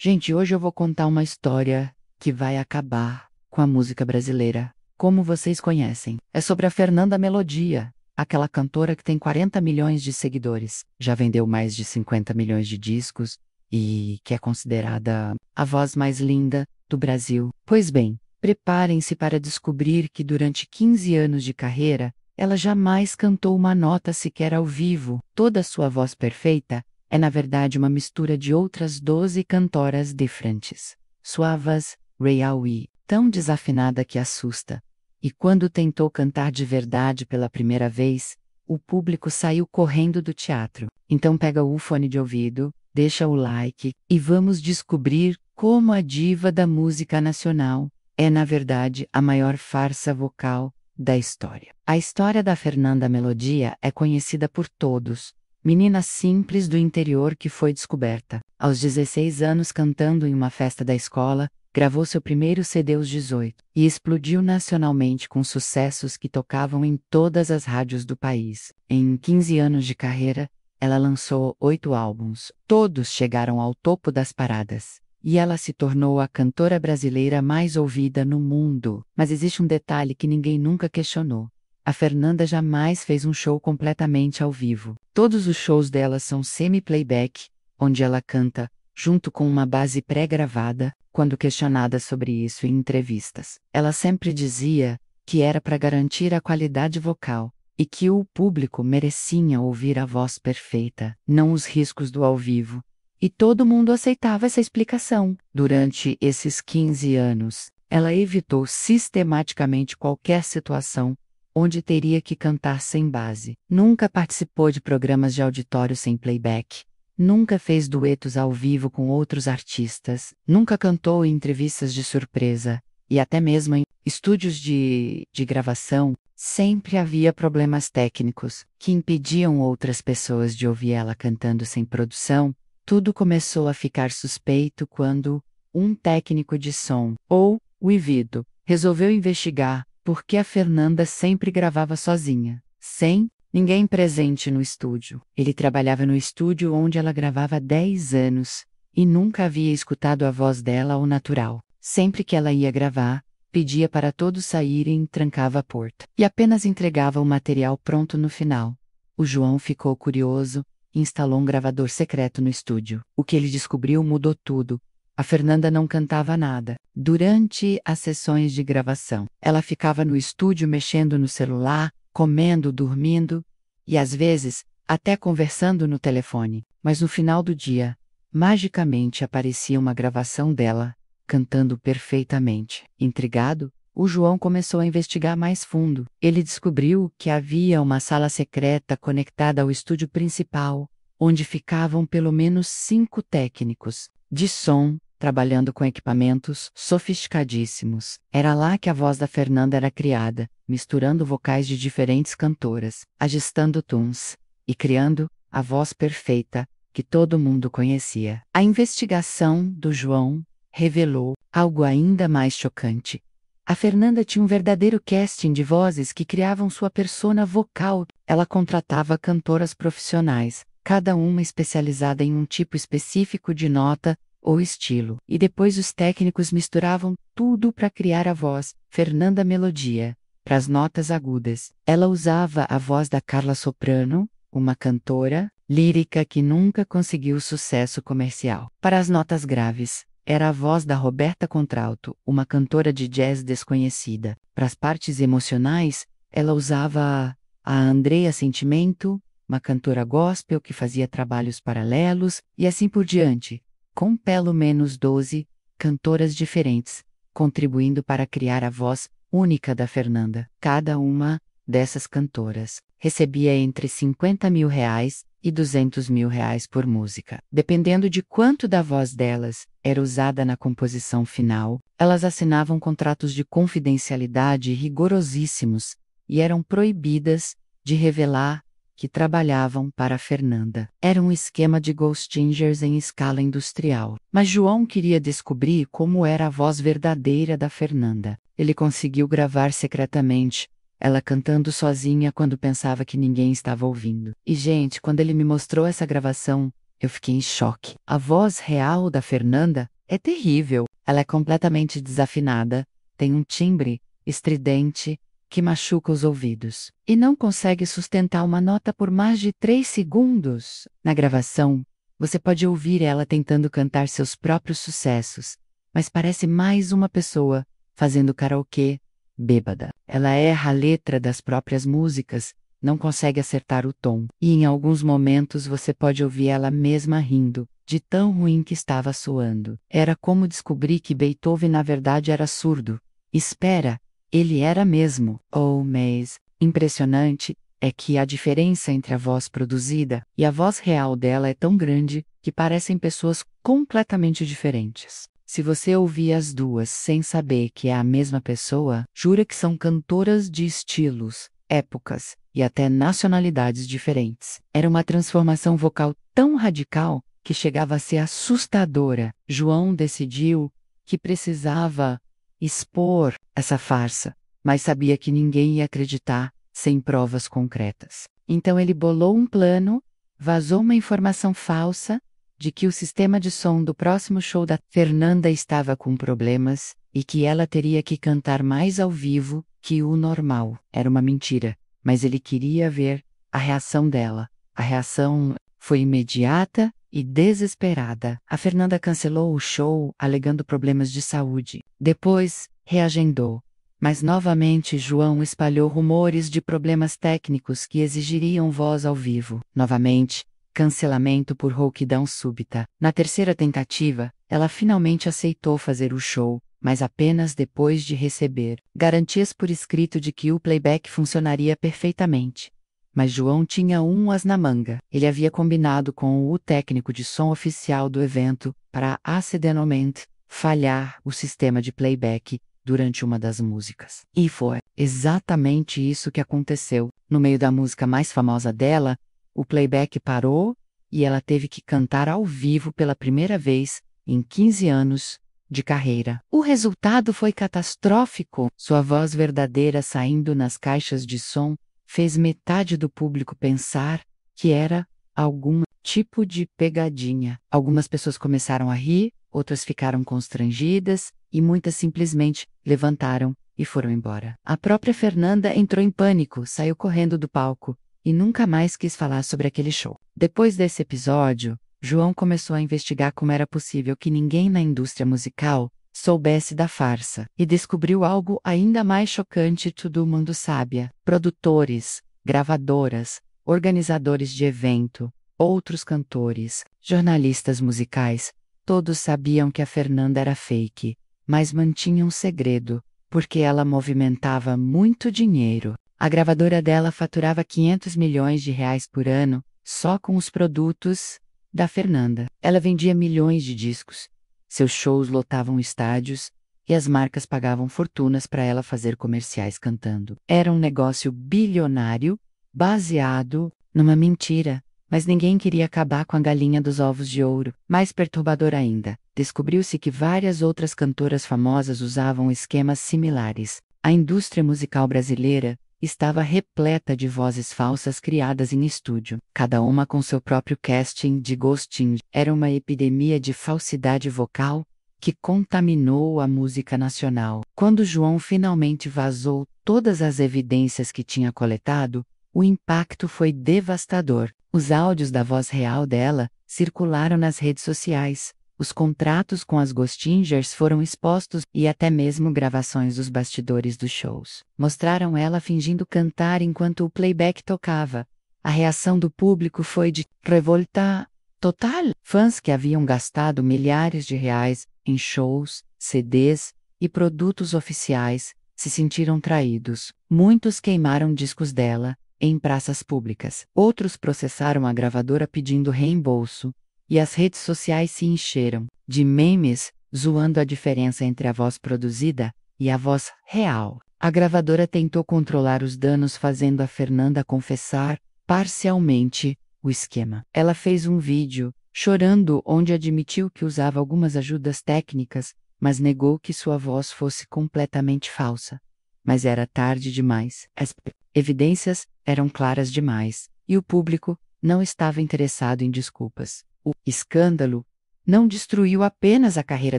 Gente, hoje eu vou contar uma história que vai acabar com a música brasileira, como vocês conhecem. É sobre a Fernanda Melodia, aquela cantora que tem 40 milhões de seguidores. Já vendeu mais de 50 milhões de discos e que é considerada a voz mais linda do Brasil. Pois bem, preparem-se para descobrir que durante 15 anos de carreira, ela jamais cantou uma nota sequer ao vivo. Toda a sua voz perfeita é na verdade uma mistura de outras 12 cantoras diferentes. Sua voz real e tão desafinada que assusta. E quando tentou cantar de verdade pela primeira vez, o público saiu correndo do teatro. Então pega o fone de ouvido, deixa o like e vamos descobrir como a diva da música nacional é na verdade a maior farsa vocal da história. A história da Fernanda Melodia é conhecida por todos. Menina simples do interior que foi descoberta. Aos 16 anos, cantando em uma festa da escola, gravou seu primeiro CD aos 18 e explodiu nacionalmente com sucessos que tocavam em todas as rádios do país. Em 15 anos de carreira, ela lançou 8 álbuns. Todos chegaram ao topo das paradas. E ela se tornou a cantora brasileira mais ouvida no mundo. Mas existe um detalhe que ninguém nunca questionou. A Fernanda jamais fez um show completamente ao vivo. Todos os shows dela são semi-playback, onde ela canta, junto com uma base pré-gravada, quando questionada sobre isso em entrevistas. Ela sempre dizia que era para garantir a qualidade vocal, e que o público merecia ouvir a voz perfeita, não os riscos do ao vivo. E todo mundo aceitava essa explicação. Durante esses 15 anos, ela evitou sistematicamente qualquer situação onde teria que cantar sem base. Nunca participou de programas de auditório sem playback. Nunca fez duetos ao vivo com outros artistas. Nunca cantou em entrevistas de surpresa. E até mesmo em estúdios de gravação, sempre havia problemas técnicos que impediam outras pessoas de ouvir ela cantando sem produção. Tudo começou a ficar suspeito quando um técnico de som, ou o Ivido, resolveu investigar por que a Fernanda sempre gravava sozinha, sem ninguém presente no estúdio. Ele trabalhava no estúdio onde ela gravava há 10 anos e nunca havia escutado a voz dela ao natural. Sempre que ela ia gravar, pedia para todos saírem e trancava a porta. E apenas entregava o material pronto no final. O João ficou curioso e instalou um gravador secreto no estúdio. O que ele descobriu mudou tudo. A Fernanda não cantava nada. Durante as sessões de gravação, ela ficava no estúdio mexendo no celular, comendo, dormindo e às vezes até conversando no telefone. Mas no final do dia, magicamente aparecia uma gravação dela, cantando perfeitamente. Intrigado, o João começou a investigar mais fundo. Ele descobriu que havia uma sala secreta conectada ao estúdio principal, onde ficavam pelo menos 5 técnicos de som, trabalhando com equipamentos sofisticadíssimos. Era lá que a voz da Fernanda era criada, misturando vocais de diferentes cantoras, ajustando tons e criando a voz perfeita que todo mundo conhecia. A investigação do João revelou algo ainda mais chocante. A Fernanda tinha um verdadeiro casting de vozes que criavam sua persona vocal. Ela contratava cantoras profissionais, cada uma especializada em um tipo específico de nota ou estilo. E depois os técnicos misturavam tudo para criar a voz Fernanda Melodia. Para as notas agudas, ela usava a voz da Carla Soprano, uma cantora lírica que nunca conseguiu sucesso comercial. Para as notas graves, era a voz da Roberta Contralto, uma cantora de jazz desconhecida. Para as partes emocionais, ela usava a Andrea Sentimento, uma cantora gospel que fazia trabalhos paralelos, e assim por diante, com pelo menos 12 cantoras diferentes, contribuindo para criar a voz única da Fernanda. Cada uma dessas cantoras recebia entre R$50 mil e R$200 mil por música. Dependendo de quanto da voz delas era usada na composição final, elas assinavam contratos de confidencialidade rigorosíssimos e eram proibidas de revelar que trabalhavam para a Fernanda. Era um esquema de ghostingers em escala industrial. Mas João queria descobrir como era a voz verdadeira da Fernanda. Ele conseguiu gravar secretamente ela cantando sozinha quando pensava que ninguém estava ouvindo. E, gente, quando ele me mostrou essa gravação, Eu fiquei em choque. A voz real da Fernanda é terrível. Ela é completamente desafinada, tem um timbre estridente que machuca os ouvidos e não consegue sustentar uma nota por mais de 3 segundos. Na gravação, você pode ouvir ela tentando cantar seus próprios sucessos, mas parece mais uma pessoa fazendo karaokê, bêbada. Ela erra a letra das próprias músicas, não consegue acertar o tom, e em alguns momentos você pode ouvir ela mesma rindo, de tão ruim que estava soando. Era como descobrir que Beethoven na verdade era surdo. Espera, ele era mesmo. Oh, mas impressionante é que a diferença entre a voz produzida e a voz real dela é tão grande que parecem pessoas completamente diferentes. Se você ouvir as duas sem saber que é a mesma pessoa, jura que são cantoras de estilos, épocas e até nacionalidades diferentes. Era uma transformação vocal tão radical que chegava a ser assustadora. João decidiu que precisava expor essa farsa, mas sabia que ninguém ia acreditar sem provas concretas. Então ele bolou um plano, vazou uma informação falsa de que o sistema de som do próximo show da Fernanda estava com problemas e que ela teria que cantar mais ao vivo que o normal. Era uma mentira, mas ele queria ver a reação dela. A reação foi imediata e desesperada. A Fernanda cancelou o show alegando problemas de saúde. Depois, reagendou. Mas novamente João espalhou rumores de problemas técnicos que exigiriam voz ao vivo. Novamente, cancelamento por rouquidão súbita. Na terceira tentativa, ela finalmente aceitou fazer o show, mas apenas depois de receber garantias por escrito de que o playback funcionaria perfeitamente. Mas João tinha um as na manga. Ele havia combinado com o técnico de som oficial do evento para acidentalmente falhar o sistema de playback durante uma das músicas. E foi exatamente isso que aconteceu. No meio da música mais famosa dela, o playback parou e ela teve que cantar ao vivo pela primeira vez em 15 anos de carreira. O resultado foi catastrófico. Sua voz verdadeira saindo nas caixas de som fez metade do público pensar que era algum tipo de pegadinha. Algumas pessoas começaram a rir, outras ficaram constrangidas e muitas simplesmente levantaram e foram embora. A própria Fernanda entrou em pânico, saiu correndo do palco e nunca mais quis falar sobre aquele show. Depois desse episódio, João começou a investigar como era possível que ninguém na indústria musical soubesse da farsa e descobriu algo ainda mais chocante. Todo mundo sabia. Produtores, gravadoras, organizadores de evento, outros cantores, jornalistas musicais, todos sabiam que a Fernanda era fake, mas mantinham um segredo, porque ela movimentava muito dinheiro. A gravadora dela faturava 500 milhões de reais por ano, só com os produtos da Fernanda. Ela vendia milhões de discos. Seus shows lotavam estádios e as marcas pagavam fortunas para ela fazer comerciais cantando. Era um negócio bilionário, baseado numa mentira, mas ninguém queria acabar com a galinha dos ovos de ouro. Mais perturbador ainda, descobriu-se que várias outras cantoras famosas usavam esquemas similares. A indústria musical brasileira estava repleta de vozes falsas criadas em estúdio, cada uma com seu próprio casting de ghosting. Era uma epidemia de falsidade vocal que contaminou a música nacional. Quando João finalmente vazou todas as evidências que tinha coletado, o impacto foi devastador. Os áudios da voz real dela circularam nas redes sociais. Os contratos com as ghostingers foram expostos e até mesmo gravações dos bastidores dos shows mostraram ela fingindo cantar enquanto o playback tocava. A reação do público foi de revolta total. Fãs que haviam gastado milhares de reais em shows, CDs e produtos oficiais se sentiram traídos. Muitos queimaram discos dela em praças públicas. Outros processaram a gravadora pedindo reembolso. E as redes sociais se encheram de memes zoando a diferença entre a voz produzida e a voz real. A gravadora tentou controlar os danos fazendo a Fernanda confessar, parcialmente, o esquema. Ela fez um vídeo, chorando, onde admitiu que usava algumas ajudas técnicas, mas negou que sua voz fosse completamente falsa. Mas era tarde demais. As evidências eram claras demais, e o público não estava interessado em desculpas. O escândalo não destruiu apenas a carreira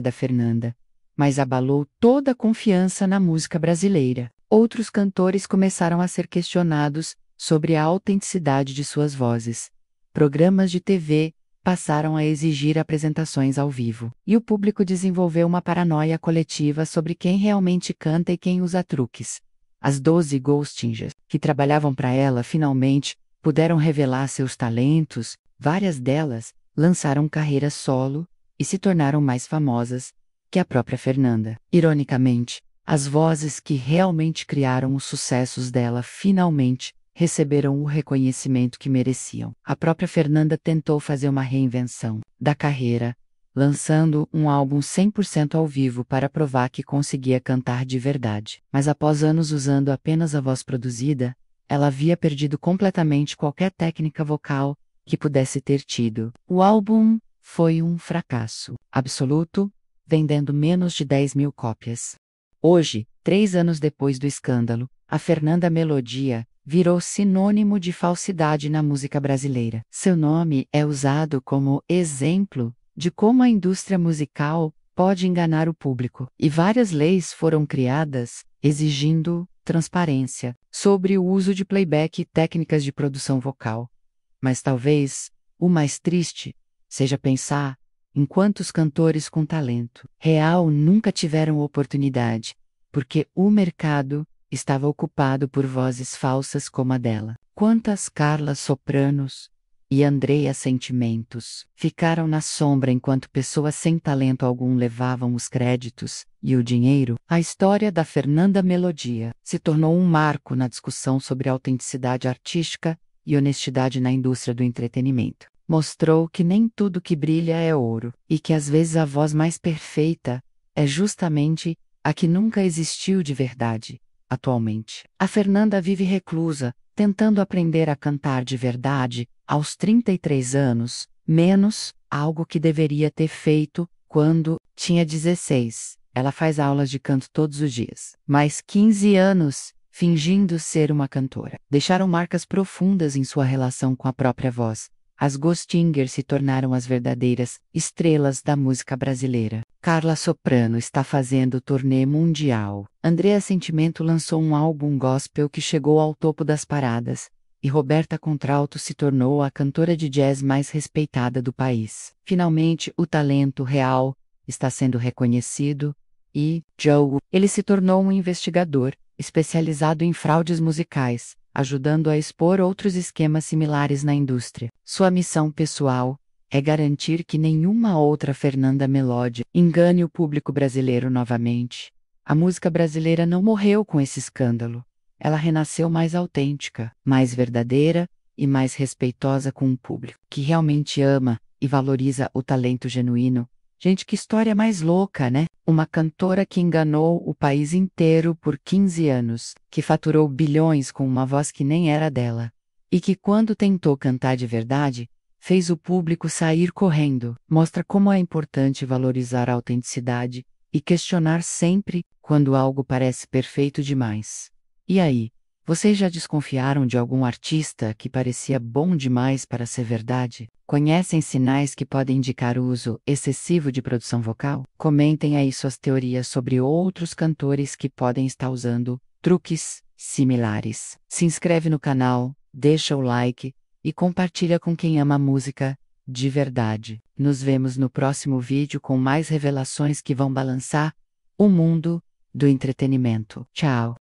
da Fernanda, mas abalou toda a confiança na música brasileira. Outros cantores começaram a ser questionados sobre a autenticidade de suas vozes. Programas de TV passaram a exigir apresentações ao vivo, e o público desenvolveu uma paranoia coletiva sobre quem realmente canta e quem usa truques. As 12 ghostingers que trabalhavam para ela finalmente puderam revelar seus talentos, várias delas lançaram carreira solo e se tornaram mais famosas que a própria Fernanda. Ironicamente, as vozes que realmente criaram os sucessos dela finalmente receberam o reconhecimento que mereciam. A própria Fernanda tentou fazer uma reinvenção da carreira, lançando um álbum 100% ao vivo para provar que conseguia cantar de verdade. Mas após anos usando apenas a voz produzida, ela havia perdido completamente qualquer técnica vocal que pudesse ter tido. O álbum foi um fracasso absoluto, vendendo menos de 10.000 cópias. Hoje, 3 anos depois do escândalo, a Fernanda Melodia virou sinônimo de falsidade na música brasileira. Seu nome é usado como exemplo de como a indústria musical pode enganar o público, e várias leis foram criadas exigindo transparência sobre o uso de playback e técnicas de produção vocal. Mas talvez o mais triste seja pensar em quantos cantores com talento real nunca tiveram oportunidade, porque o mercado estava ocupado por vozes falsas como a dela. Quantas Carla Sopranos e Andrea Sentimentos ficaram na sombra enquanto pessoas sem talento algum levavam os créditos e o dinheiro? A história da Fernanda Melodia se tornou um marco na discussão sobre autenticidade artística e honestidade na indústria do entretenimento. Mostrou que nem tudo que brilha é ouro, e que às vezes a voz mais perfeita é justamente a que nunca existiu de verdade. Atualmente, a Fernanda vive reclusa, tentando aprender a cantar de verdade aos 33 anos, menos algo que deveria ter feito quando tinha 16. Ela faz aulas de canto todos os dias. Mais 15 anos fingindo ser uma cantora. Deixaram marcas profundas em sua relação com a própria voz. As Ghostingers se tornaram as verdadeiras estrelas da música brasileira. Carla Soprano está fazendo turnê mundial. Andrea Sentimento lançou um álbum gospel que chegou ao topo das paradas. E Roberta Contralto se tornou a cantora de jazz mais respeitada do país. Finalmente, o talento real está sendo reconhecido e Joe, ele se tornou um investigador especializado em fraudes musicais, ajudando a expor outros esquemas similares na indústria. Sua missão pessoal é garantir que nenhuma outra Fernanda Melodia engane o público brasileiro novamente. A música brasileira não morreu com esse escândalo. Ela renasceu mais autêntica, mais verdadeira e mais respeitosa com o público, que realmente ama e valoriza o talento genuíno. Gente, que história mais louca, né? Uma cantora que enganou o país inteiro por 15 anos, que faturou bilhões com uma voz que nem era dela, e que quando tentou cantar de verdade, fez o público sair correndo. Mostra como é importante valorizar a autenticidade e questionar sempre quando algo parece perfeito demais. E aí, vocês já desconfiaram de algum artista que parecia bom demais para ser verdade? Conhecem sinais que podem indicar o uso excessivo de produção vocal? Comentem aí suas teorias sobre outros cantores que podem estar usando truques similares. Se inscreve no canal, deixa o like e compartilha com quem ama a música de verdade. Nos vemos no próximo vídeo com mais revelações que vão balançar o mundo do entretenimento. Tchau!